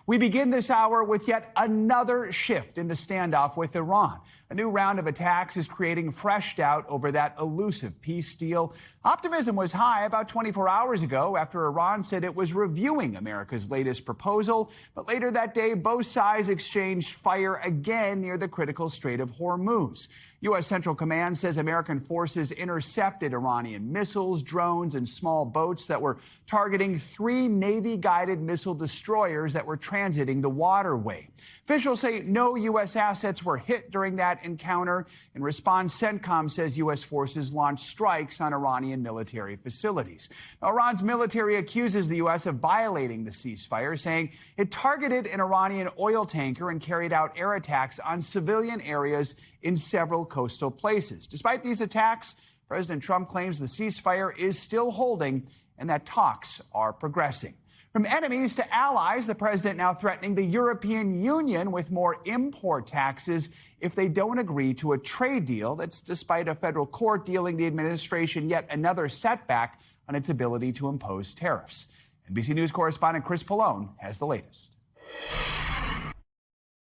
We begin this hour with yet another shift in the standoff with Iran. A new round of attacks is creating fresh doubt over that elusive peace deal. Optimism was high about 24 hours ago after Iran said it was reviewing America's latest proposal. But later that day, both sides exchanged fire again near the critical Strait of Hormuz. U.S. Central Command says American forces intercepted Iranian missiles, drones, and small boats that were targeting 3 Navy-guided missile destroyers that were transiting the waterway. Officials say no U.S. assets were hit during that encounter. In response, CENTCOM says U.S. forces launched strikes on Iranian military facilities. Now, Iran's military accuses the U.S. of violating the ceasefire, saying it targeted an Iranian oil tanker and carried out air attacks on civilian areas in several coastal places. Despite these attacks, President Trump claims the ceasefire is still holding and that talks are progressing. From enemies to allies, the president now threatening the European Union with more import taxes if they don't agree to a trade deal that's, despite a federal court dealing the administration yet another setback on its ability to impose tariffs. NBC News correspondent Chris Pallone has the latest.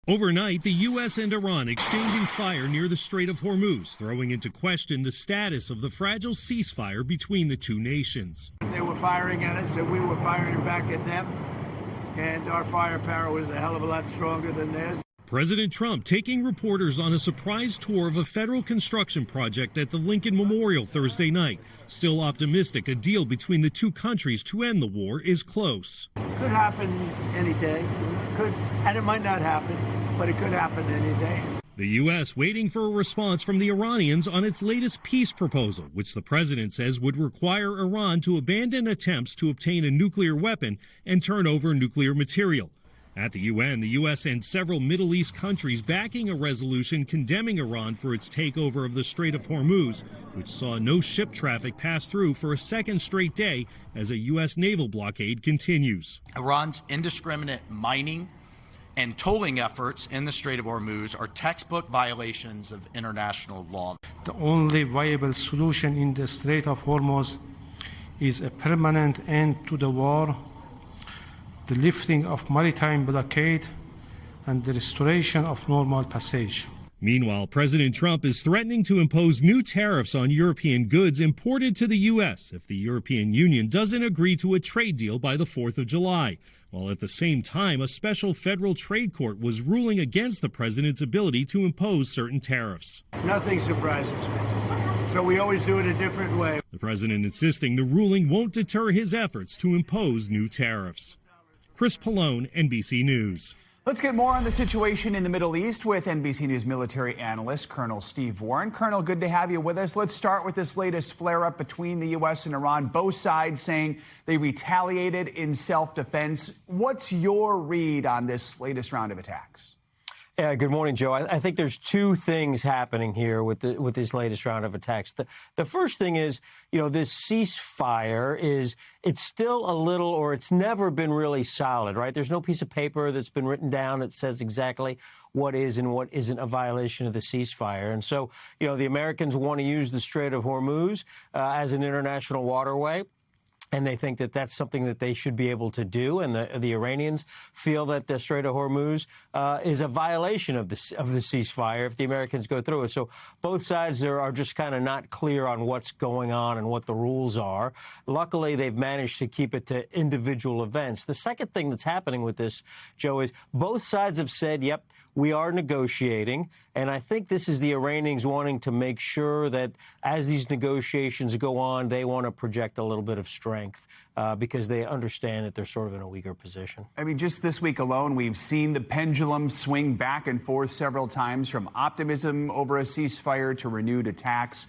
Overnight, the U.S. and Iran exchanging fire near the Strait of Hormuz, throwing into question the status of the fragile ceasefire between the two nations. They were firing at us, and we were firing back at them, and our firepower was a hell of a lot stronger than theirs. President Trump taking reporters on a surprise tour of a federal construction project at the Lincoln Memorial Thursday night. Still optimistic a deal between the two countries to end the war is close. Could happen any day. Could, and it might not happen, but it could happen any day. The U.S. waiting for a response from the Iranians on its latest peace proposal, which the president says would require Iran to abandon attempts to obtain a nuclear weapon and turn over nuclear material. At the UN, the U.S. and several Middle East countries backing a resolution condemning Iran for its takeover of the Strait of Hormuz, which saw no ship traffic pass through for a second straight day as a U.S. naval blockade continues. Iran's indiscriminate mining and tolling efforts in the Strait of Hormuz are textbook violations of international law. The only viable solution in the Strait of Hormuz is a permanent end to the war, the lifting of maritime blockade, and the restoration of normal passage. Meanwhile, President Trump is threatening to impose new tariffs on European goods imported to the U.S. if the European Union doesn't agree to a trade deal by the 4th of July. While at the same time, a special federal trade court was ruling against the president's ability to impose certain tariffs. Nothing surprises me. So we always do it a different way. The president insisting the ruling won't deter his efforts to impose new tariffs. Chris Pallone, NBC News. Let's get more on the situation in the Middle East with NBC News military analyst Colonel Steve Warren. Colonel, good to have you with us. Let's start with this latest flare-up between the U.S. and Iran, both sides saying they retaliated in self-defense. What's your read on this latest round of attacks? Yeah, good morning, Joe. I think there's two things happening here with this latest round of attacks. The first thing is, this ceasefire it's still a little, or it's never been really solid, right? There's no piece of paper that's been written down that says exactly what is and what isn't a violation of the ceasefire. And so, the Americans want to use the Strait of Hormuz as an international waterway. And they think that that's something that they should be able to do. And the Iranians feel that the Strait of Hormuz is a violation of the ceasefire if the Americans go through it. So both sides there are just kind of not clear on what's going on and what the rules are. Luckily, they've managed to keep it to individual events. The second thing that's happening with this, Joe, is both sides have said, yep, we are negotiating, and I think this is the Iranians wanting to make sure that as these negotiations go on, they want to project a little bit of strength because they understand that they're sort of in a weaker position. I mean, just this week alone, we've seen the pendulum swing back and forth several times from optimism over a ceasefire to renewed attacks.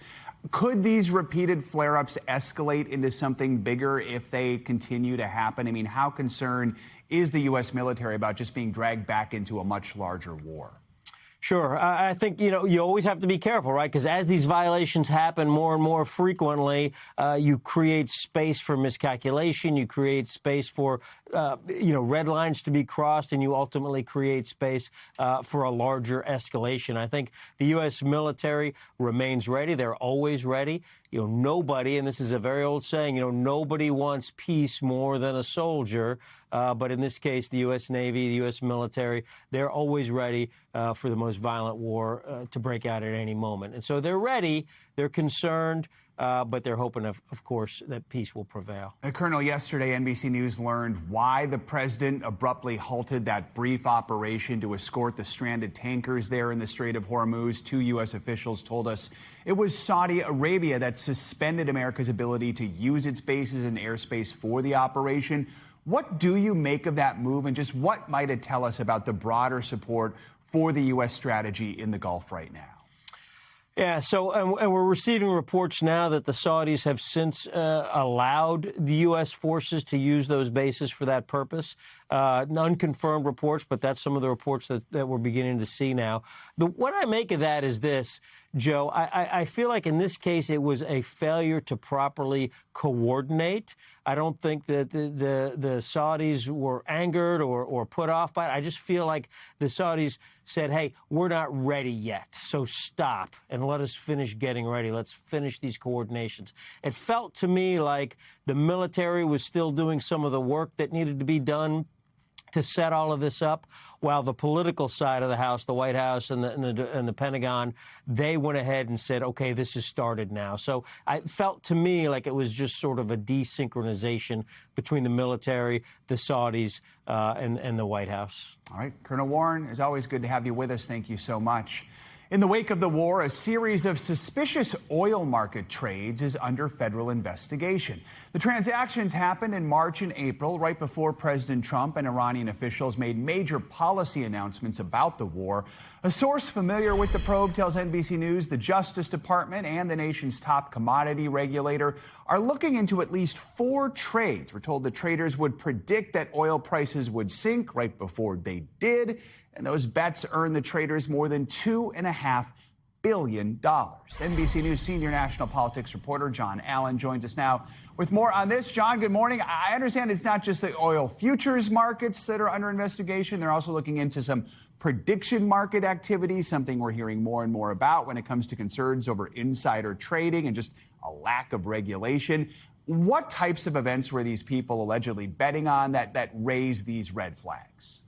Could these repeated flare-ups escalate into something bigger if they continue to happen? I mean, how concerned is the U.S. military about just being dragged back into a much larger war? Sure. I think, you always have to be careful, right? Because as these violations happen more and more frequently, you create space for miscalculation. You create space for red lines to be crossed, and you ultimately create space for a larger escalation. I think the U.S. military remains ready. They're always ready. Nobody, and this is a very old saying, nobody wants peace more than a soldier. But in this case, the U.S. Navy, the U.S. military, they're always ready for the most violent war to break out at any moment. And so they're ready. They're concerned. But they're hoping, of course, that peace will prevail. Colonel, yesterday, NBC News learned why the president abruptly halted that brief operation to escort the stranded tankers there in the Strait of Hormuz. 2 U.S. officials told us it was Saudi Arabia that suspended America's ability to use its bases and airspace for the operation. What do you make of that move, and just what might it tell us about the broader support for the U.S. strategy in the Gulf right now? Yeah, so and we're receiving reports now that the Saudis have since allowed the U.S. forces to use those bases for that purpose. Unconfirmed reports, but that's some of the reports that we're beginning to see now. What I make of that is this, Joe. I feel like in this case it was a failure to properly coordinate. I don't think that the Saudis were angered or put off by it. I just feel like the Saudis said, hey, we're not ready yet, so stop and let us finish getting ready. Let's finish these coordinations. It felt to me like the military was still doing some of the work that needed to be done to set all of this up, while the political side of the House, the White House and the Pentagon, they went ahead and said, okay, this has started now. So it felt to me like it was just sort of a desynchronization between the military, the Saudis, and the White House. All right. Colonel Warren, it's always good to have you with us. Thank you so much. In the wake of the war, a series of suspicious oil market trades is under federal investigation. The transactions happened in March and April, right before President Trump and Iranian officials made major policy announcements about the war. A source familiar with the probe tells NBC News the Justice Department and the nation's top commodity regulator are looking into at least 4 trades. We're told the traders would predict that oil prices would sink right before they did, and those bets earned the traders more than $2.5 billion. NBC News senior national politics reporter John Allen joins us now with more on this. John, good morning. I understand it's not just the oil futures markets that are under investigation. They're also looking into some prediction market activity, something we're hearing more and more about when it comes to concerns over insider trading and just a lack of regulation. What types of events were these people allegedly betting on that raised these red flags?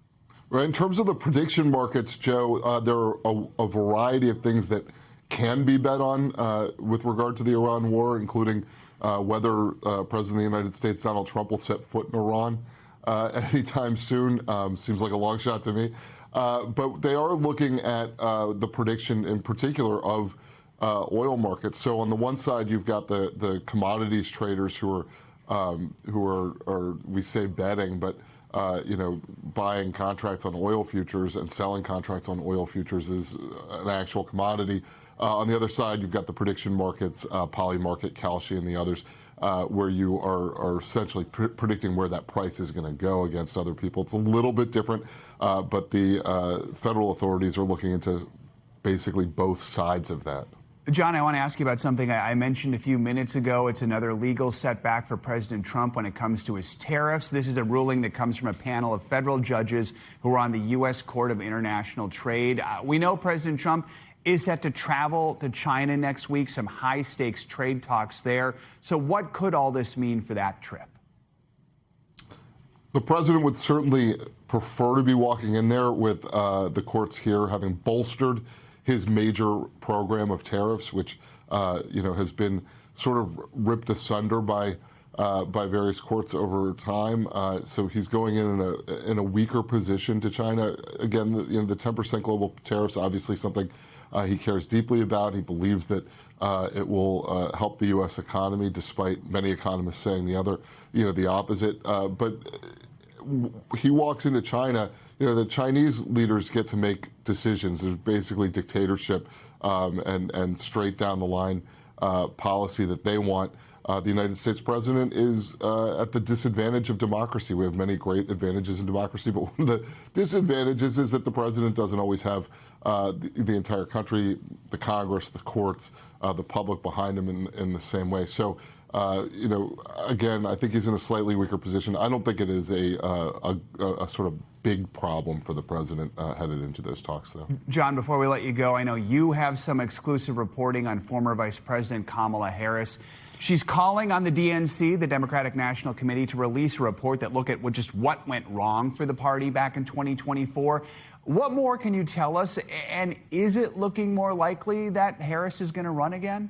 Right. In terms of the prediction markets, Joe, there are a variety of things that can be bet on with regard to the Iran war, including whether President of the United States Donald Trump will set foot in Iran anytime soon. Seems like a long shot to me. But they are looking at the prediction in particular of oil markets. So on the one side, you've got the commodities traders who are we say betting, but buying contracts on oil futures and selling contracts on oil futures is an actual commodity. On the other side, you've got the prediction markets, Polymarket, Kalshi, and the others, where you are essentially predicting where that price is going to go against other people. It's a little bit different, but the federal authorities are looking into basically both sides of that. John, I want to ask you about something I mentioned a few minutes ago. It's another legal setback for President Trump when it comes to his tariffs. This is a ruling that comes from a panel of federal judges who are on the U.S. Court of International Trade. We know President Trump is set to travel to China next week, some high-stakes trade talks there. So what could all this mean for that trip? The president would certainly prefer to be walking in there with the courts here having bolstered his major program of tariffs, which has been sort of ripped asunder by various courts over time. So he's going in a weaker position to China. Again, the 10% global tariffs, obviously something he cares deeply about. He believes that it will help the U.S. economy, despite many economists saying the opposite. But he walks into China. The Chinese leaders get to make decisions. There's basically dictatorship and straight down the line policy that they want. The United States president is at the disadvantage of democracy. We have many great advantages in democracy, but one of the disadvantages is that the president doesn't always have the entire country, the Congress, the courts, the public behind him in the same way. So again, I think he's in a slightly weaker position. I don't think it is a sort of big problem for the president headed into those talks, though. John, before we let you go, I know you have some exclusive reporting on former Vice President Kamala Harris. She's calling on the DNC, the Democratic National Committee, to release a report that look at what went wrong for the party back in 2024. What more can you tell us? And is it looking more likely that Harris is going to run again?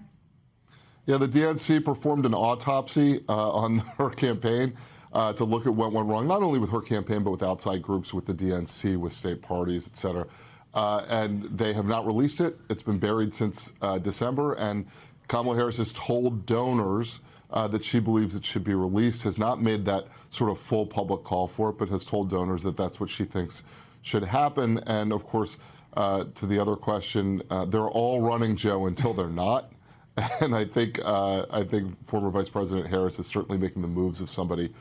Yeah, the DNC performed an autopsy on her campaign to look at what went wrong, not only with her campaign, but with outside groups, with the DNC, with state parties, et cetera. And they have not released it. It's been buried since December. And Kamala Harris has told donors that she believes it should be released, has not made that sort of full public call for it, but has told donors that that's what she thinks should happen. And of course, to the other question, they're all running, Joe, until they're not. And I think former Vice President Harris is certainly making the moves of somebody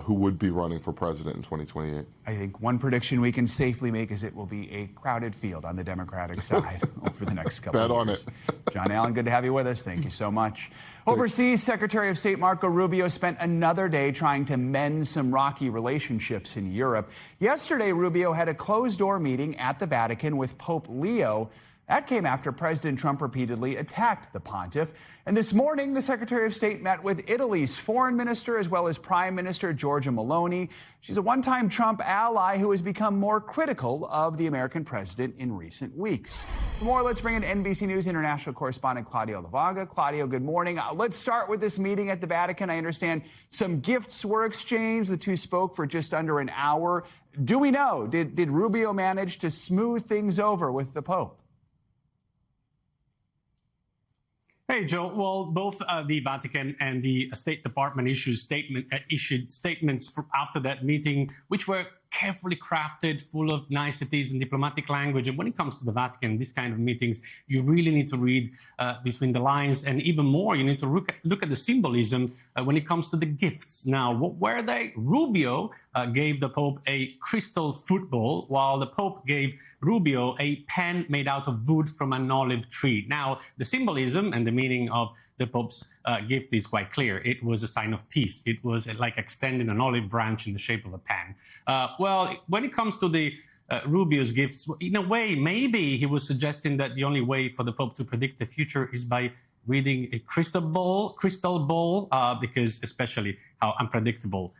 who would be running for president in 2028. I think one prediction we can safely make is it will be a crowded field on the Democratic side over the next couple of years. Bet on it. John Allen, good to have you with us. Thank you so much. Overseas, Secretary of State Marco Rubio spent another day trying to mend some rocky relationships in Europe. Yesterday, Rubio had a closed-door meeting at the Vatican with Pope Leo. That came after President Trump repeatedly attacked the pontiff. And this morning, the Secretary of State met with Italy's foreign minister as well as Prime Minister Giorgia Meloni. She's a one-time Trump ally who has become more critical of the American president in recent weeks. For more, let's bring in NBC News international correspondent Claudio Lavaga. Claudio, good morning. Let's start with this meeting at the Vatican. I understand some gifts were exchanged. The two spoke for just under an hour. Do we know, did Rubio manage to smooth things over with the Pope? Hey, Joe. Well, both the Vatican and the State Department issued statements after that meeting, which were carefully crafted, full of niceties and diplomatic language. And when it comes to the Vatican, these kind of meetings, you really need to read between the lines. And even more, you need to look at the symbolism when it comes to the gifts. Now, what were they? Rubio gave the Pope a crystal football, while the Pope gave Rubio a pen made out of wood from an olive tree. Now, the symbolism and the meaning of the Pope's gift is quite clear. It was a sign of peace. It was like extending an olive branch in the shape of a pen. Well, when it comes to the Rubio's gifts, in a way, maybe he was suggesting that the only way for the Pope to predict the future is by reading a crystal ball, because especially how unpredictable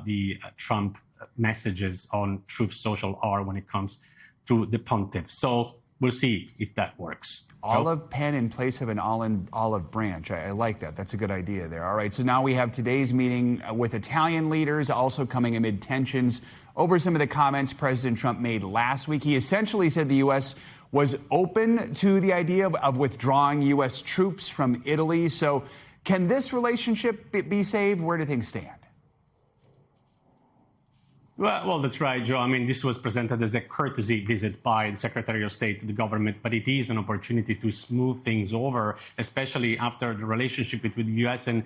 the Trump messages on Truth Social are when it comes to the pontiff. So we'll see if that works. Olive pen in place of an olive branch. I like that. That's a good idea there. All right, so now we have today's meeting with Italian leaders also coming amid tensions over some of the comments President Trump made last week. He essentially said the U.S. was open to the idea of withdrawing U.S. troops from Italy. So can this relationship be saved? Where do things stand? Well, that's right, Joe. I mean, this was presented as a courtesy visit by the Secretary of State to the government, but it is an opportunity to smooth things over, especially after the relationship between the U.S. and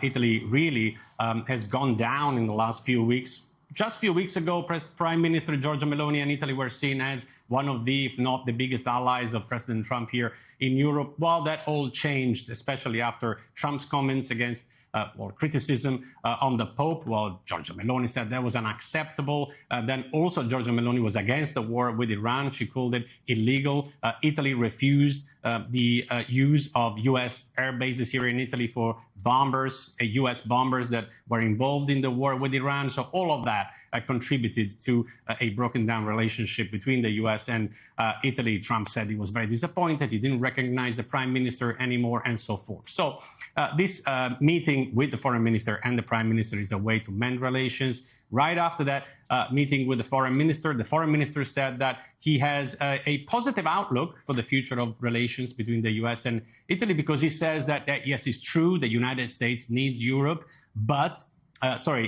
Italy really has gone down in the last few weeks. Just a few weeks ago, Prime Minister Giorgia Meloni and Italy were seen as one of the, if not the biggest allies of President Trump here in Europe. Well, that all changed, especially after Trump's comments against or criticism on the Pope. Well, Giorgia Meloni said that was unacceptable. Then also Giorgia Meloni was against the war with Iran. She called it illegal. Italy refused the use of U.S. air bases here in Italy for bombers, U.S. bombers that were involved in the war with Iran. So all of that contributed to a broken down relationship between the U.S. and Italy. Trump said he was very disappointed. He didn't recognize the prime minister anymore and so forth. So this meeting with the foreign minister and the prime minister is a way to mend relations. Right after that meeting with the foreign minister said that he has a positive outlook for the future of relations between the U.S. and Italy, because he says that yes, it's true, the United States needs Europe, but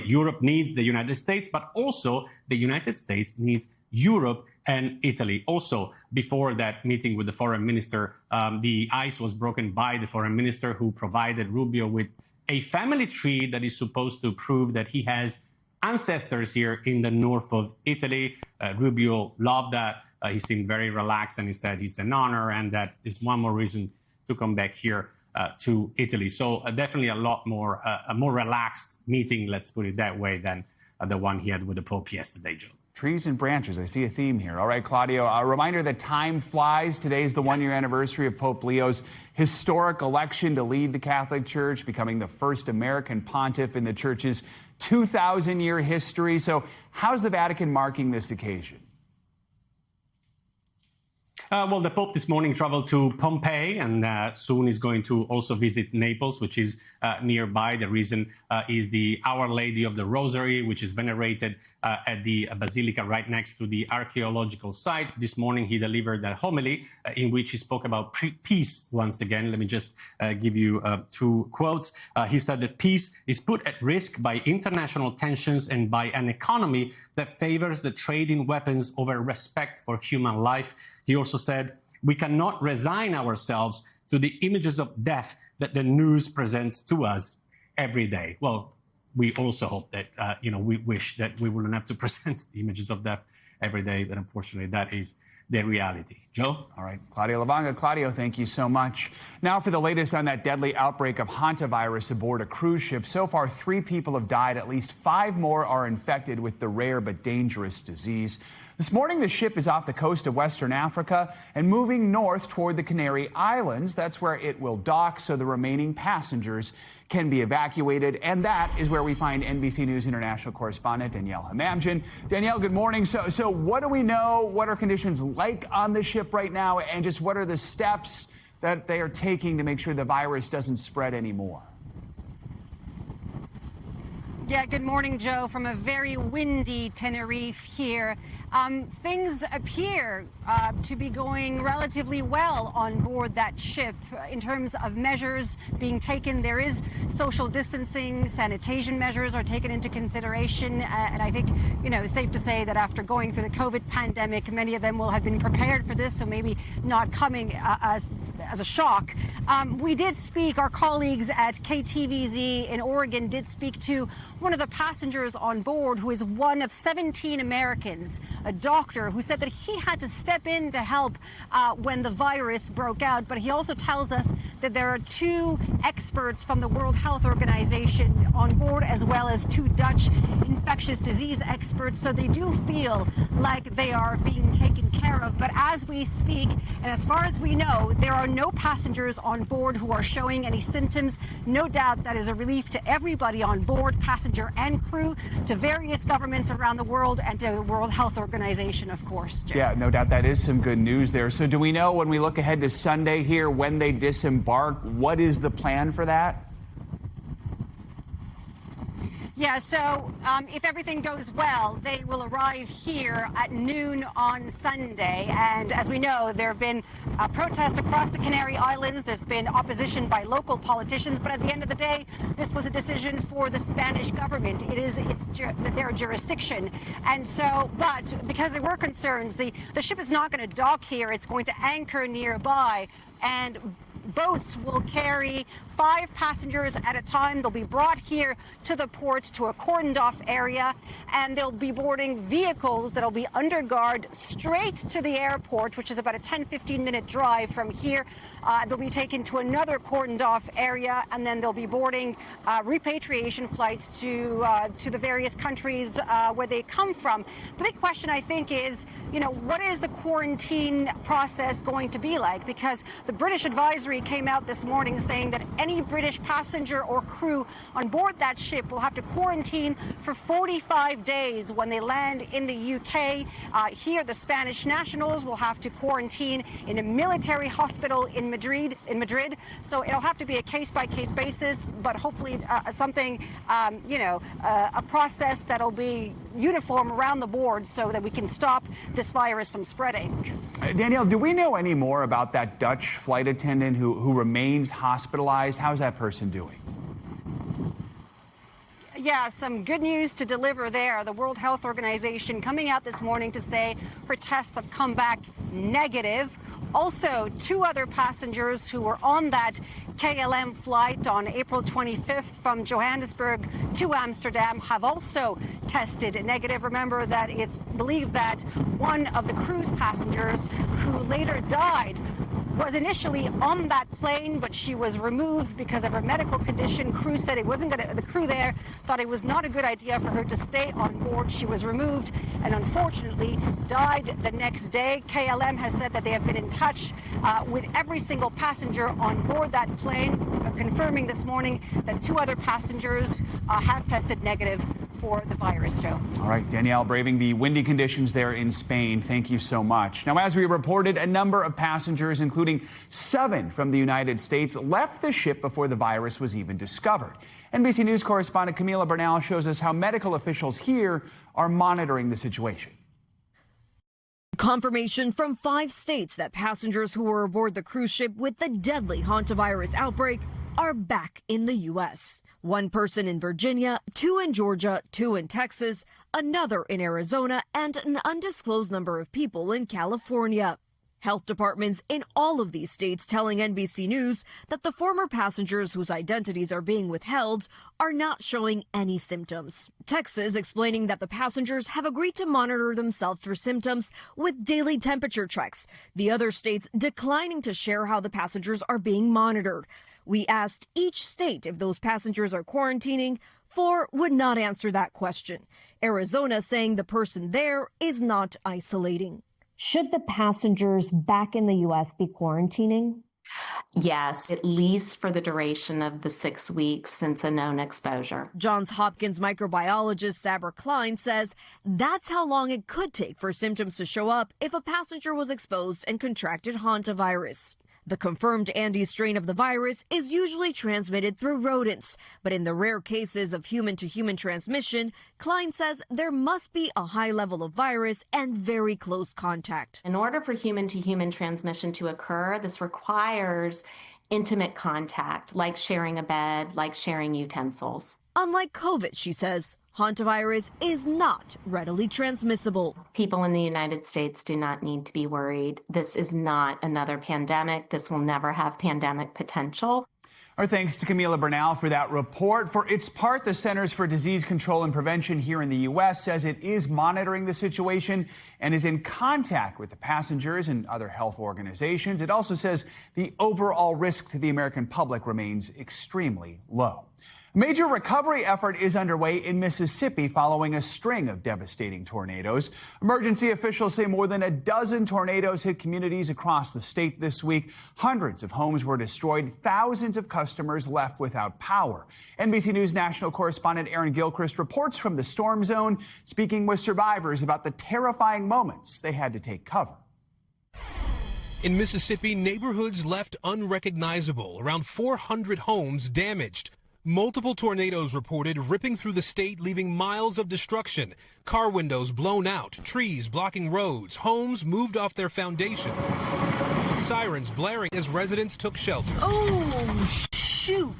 Europe needs the United States, but also the United States needs Europe and Italy. Also, before that meeting with the foreign minister, the ice was broken by the foreign minister, who provided Rubio with a family tree that is supposed to prove that he has ancestors here in the north of Italy. Rubio loved that. He seemed very relaxed, and he said it's an honor, and that is one more reason to come back here to Italy. So definitely a lot more, a more relaxed meeting, let's put it that way, than the one he had with the Pope yesterday, Joe. Trees and branches. I see a theme here. All right, Claudio, a reminder that time flies. Today's the one-year anniversary of Pope Leo's historic election to lead the Catholic Church, becoming the first American pontiff in the Church's 2,000-year history. So how's the Vatican marking this occasion? Well, the Pope this morning traveled to Pompeii and soon is going to also visit Naples, which is nearby. The reason is the Our Lady of the Rosary, which is venerated at the Basilica right next to the archaeological site. This morning, he delivered a homily in which he spoke about peace once again. Let me just give you two quotes. He said that peace is put at risk by international tensions and by an economy that favors the trade in weapons over respect for human life. He also said, we cannot resign ourselves to the images of death that the news presents to us every day. Well, we also hope that, we wish that we wouldn't have to present the images of death every day, but unfortunately that is the reality. Joe? All right, Claudio Lavanga. Claudio, thank you so much. Now for the latest on that deadly outbreak of hantavirus aboard a cruise ship. So far, 3 people have died. At least 5 more are infected with the rare but dangerous disease. This morning, the ship is off the coast of Western Africa and moving north toward the Canary Islands. That's where it will dock so the remaining passengers can be evacuated. And that is where we find NBC News International correspondent Danielle Hamamjian. Danielle, good morning. So what do we know? What are conditions like on the ship right now? And just what are the steps that they are taking to make sure the virus doesn't spread anymore? Yeah, good morning, Joe, from a very windy Tenerife here. Things appear to be going relatively well on board that ship in terms of measures being taken. There is social distancing, sanitation measures are taken into consideration. And I think, it's safe to say that after going through the COVID pandemic, many of them will have been prepared for this, so maybe not coming as a shock. We did speak, our colleagues at KTVZ in Oregon did speak to one of the passengers on board who is one of 17 Americans, a doctor who said that he had to step in to help when the virus broke out. But he also tells us that there are 2 experts from the World Health Organization on board, as well as 2 Dutch infectious disease experts. So they do feel like they are being taken care of. But as we speak, and as far as we know, there are no passengers on board who are showing any symptoms. No doubt that is a relief to everybody on board, passenger and crew, to various governments around the world, and to the World Health Organization, of course. Jim. Yeah, no doubt that is some good news there. So do we know, when we look ahead to Sunday here, when they disembark, what is the plan for that? Yeah, so if everything goes well, they will arrive here at noon on Sunday. And as we know, there have been protests across the Canary Islands. There's been opposition by local politicians. But at the end of the day, this was a decision for the Spanish government. It's their jurisdiction. And so, but because there were concerns, the ship is not going to dock here. It's going to anchor nearby. And boats will carry 5 passengers at a time. They'll be brought here to the port, to a cordoned off area, and they'll be boarding vehicles that'll be under guard straight to the airport, which is about a 10-15 minute drive from here. They'll be taken to another cordoned off area, and then they'll be boarding repatriation flights to the various countries where they come from. The big question, I think, is, what is the quarantine process going to be like? Because the British advisory came out this morning saying that any British passenger or crew on board that ship will have to quarantine for 45 days when they land in the UK. Here, the Spanish nationals will have to quarantine in a military hospital in Madrid. So it'll have to be a case-by-case basis, but hopefully something, a process that'll be uniform around the board so that we can stop this virus from spreading. Danielle, do we know any more about that Dutch flight attendant who remains hospitalized? How's that person doing? Yeah, some good news to deliver there. The World Health Organization coming out this morning to say her tests have come back negative. Also, 2 other passengers who were on that KLM flight on April 25th from Johannesburg to Amsterdam have also tested negative. Remember that it's believed that one of the cruise passengers who later died was initially on that plane, but she was removed because of her medical condition. Crew said it wasn't going to, the crew there thought it was not a good idea for her to stay on board. She was removed and unfortunately died the next day. KLM has said that they have been in touch with every single passenger on board that plane, confirming this morning that 2 other passengers have tested negative for the virus, Joe. All right, Danielle, braving the windy conditions there in Spain. Thank you so much. Now, as we reported, a number of passengers, including 7 from the United States, left the ship before the virus was even discovered. NBC News correspondent Camila Bernal shows us how medical officials here are monitoring the situation. Confirmation from 5 states that passengers who were aboard the cruise ship with the deadly hantavirus outbreak are back in the U.S. 1 person in Virginia, 2 in Georgia, 2 in Texas, another in Arizona, and an undisclosed number of people in California. Health departments in all of these states telling NBC News that the former passengers whose identities are being withheld are not showing any symptoms. Texas explaining that the passengers have agreed to monitor themselves for symptoms with daily temperature checks. The other states declining to share how the passengers are being monitored. We asked each state if those passengers are quarantining. 4 would not answer that question. Arizona saying the person there is not isolating. Should the passengers back in the U.S. be quarantining? Yes, at least for the duration of the 6 weeks since a known exposure. Johns Hopkins microbiologist Sabra Klein says that's how long it could take for symptoms to show up if a passenger was exposed and contracted hantavirus. The confirmed Andes strain of the virus is usually transmitted through rodents, but in the rare cases of human-to-human transmission, Klein says there must be a high level of virus and very close contact. In order for human-to-human transmission to occur, this requires intimate contact, like sharing a bed, like sharing utensils. Unlike COVID, she says, hantavirus is not readily transmissible. People in the United States do not need to be worried. This is not another pandemic. This will never have pandemic potential. Our thanks to Camila Bernal for that report. For its part, the Centers for Disease Control and Prevention here in the U.S. says it is monitoring the situation and is in contact with the passengers and other health organizations. It also says the overall risk to the American public remains extremely low. A major recovery effort is underway in Mississippi following a string of devastating tornadoes. Emergency officials say more than a dozen tornadoes hit communities across the state this week. Hundreds of homes were destroyed. Thousands of customers left without power. NBC News national correspondent Aaron Gilchrist reports from the storm zone, speaking with survivors about the terrifying moments they had to take cover. In Mississippi, neighborhoods left unrecognizable, around 400 homes damaged. Multiple tornadoes reported ripping through the state, leaving miles of destruction. Car windows blown out, trees blocking roads, homes moved off their foundation. Sirens blaring as residents took shelter. Oh, shoot!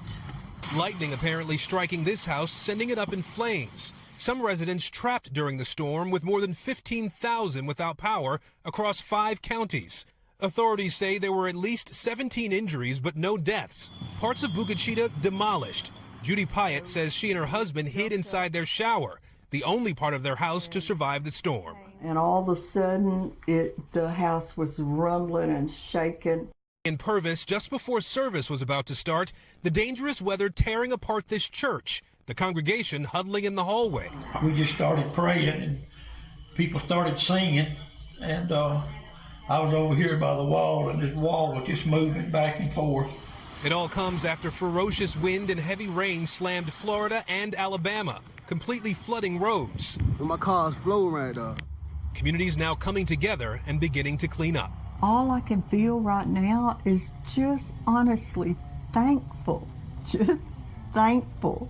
Lightning apparently striking this house, sending it up in flames. Some residents trapped during the storm, with more than 15,000 without power across 5 counties. Authorities say there were at least 17 injuries, but no deaths. Parts of Bukachita demolished. Judy Pyatt says she and her husband hid inside their shower, the only part of their house to survive the storm. And all of a sudden, the house was rumbling and shaking. In Purvis, just before service was about to start, the dangerous weather tearing apart this church, the congregation huddling in the hallway. We just started praying, and people started singing, and I was over here by the wall, and this wall was just moving back and forth. It all comes after ferocious wind and heavy rain slammed Florida and Alabama, completely flooding roads. My car's flowing right now. Communities now coming together and beginning to clean up. All I can feel right now is just honestly thankful, just thankful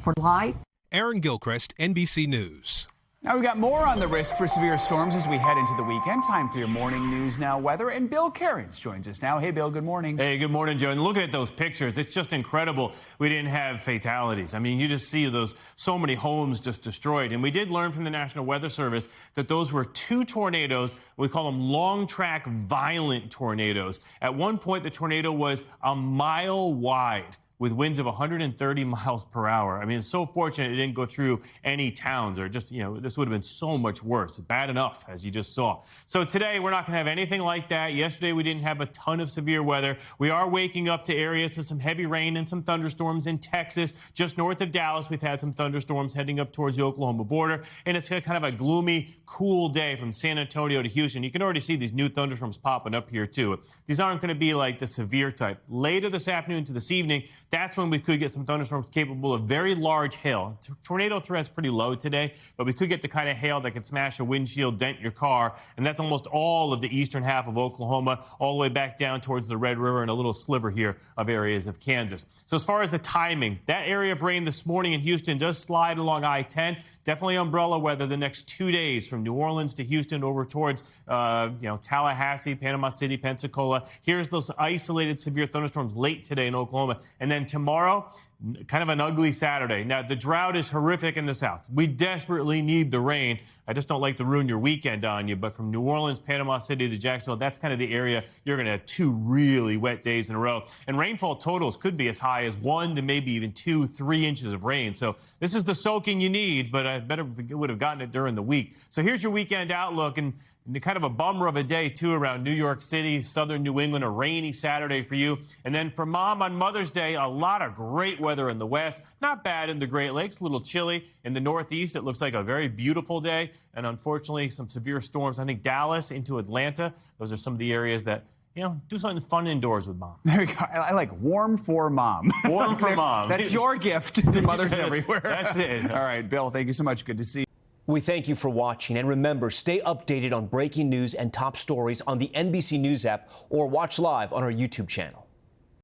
for life. Aaron Gilchrist, NBC News. Now we've got more on the risk for severe storms as we head into the weekend. Time for your morning News Now weather, and Bill Cairns joins us now. Hey, Bill, good morning. Hey, good morning, Joe. And looking at those pictures, it's just incredible we didn't have fatalities. I mean, you just see so many homes just destroyed. And we did learn from the National Weather Service that those were 2 tornadoes. We call them long track violent tornadoes. At one point, the tornado was a mile wide. with winds of 130 miles per hour. I mean, it's so fortunate it didn't go through any towns or just, this would have been so much worse. Bad enough, as you just saw. So today, we're not going to have anything like that. Yesterday, we didn't have a ton of severe weather. We are waking up to areas with some heavy rain and some thunderstorms in Texas. Just north of Dallas, we've had some thunderstorms heading up towards the Oklahoma border. And it's kind of a gloomy, cool day from San Antonio to Houston. You can already see these new thunderstorms popping up here, too. These aren't going to be like the severe type. Later this afternoon to this evening, that's when we could get some thunderstorms capable of very large hail. Tornado threat's pretty low today, but we could get the kind of hail that could smash a windshield, dent your car, and that's almost all of the eastern half of Oklahoma, all the way back down towards the Red River and a little sliver here of areas of Kansas. So as far as the timing, that area of rain this morning in Houston does slide along I-10. Definitely umbrella weather the next 2 days from New Orleans to Houston over towards, Tallahassee, Panama City, Pensacola. Here's those isolated severe thunderstorms late today in Oklahoma. And then tomorrow, kind of an ugly Saturday. Now, the drought is horrific in the south. We desperately need the rain. I just don't like to ruin your weekend on you. But from New Orleans, Panama City to Jacksonville, that's kind of the area you're going to have 2 really wet days in a row. And rainfall totals could be as high as 1 to maybe even 2, 3 inches of rain. So this is the soaking you need, but I better would have gotten it during the week. So here's your weekend outlook. And kind of a bummer of a day, too, around New York City, southern New England, a rainy Saturday for you. And then for Mom on Mother's Day, a lot of great weather in the west. Not bad in the Great Lakes, a little chilly. In the Northeast, it looks like a very beautiful day. And unfortunately, some severe storms. I think Dallas into Atlanta, those are some of the areas that, do something fun indoors with Mom. There you go. I like warm for Mom. Warm for Mom. That's your gift to mothers everywhere. That's it. All right, Bill, thank you so much. Good to see you. We thank you for watching, and remember, stay updated on breaking news and top stories on the NBC News app or watch live on our YouTube channel.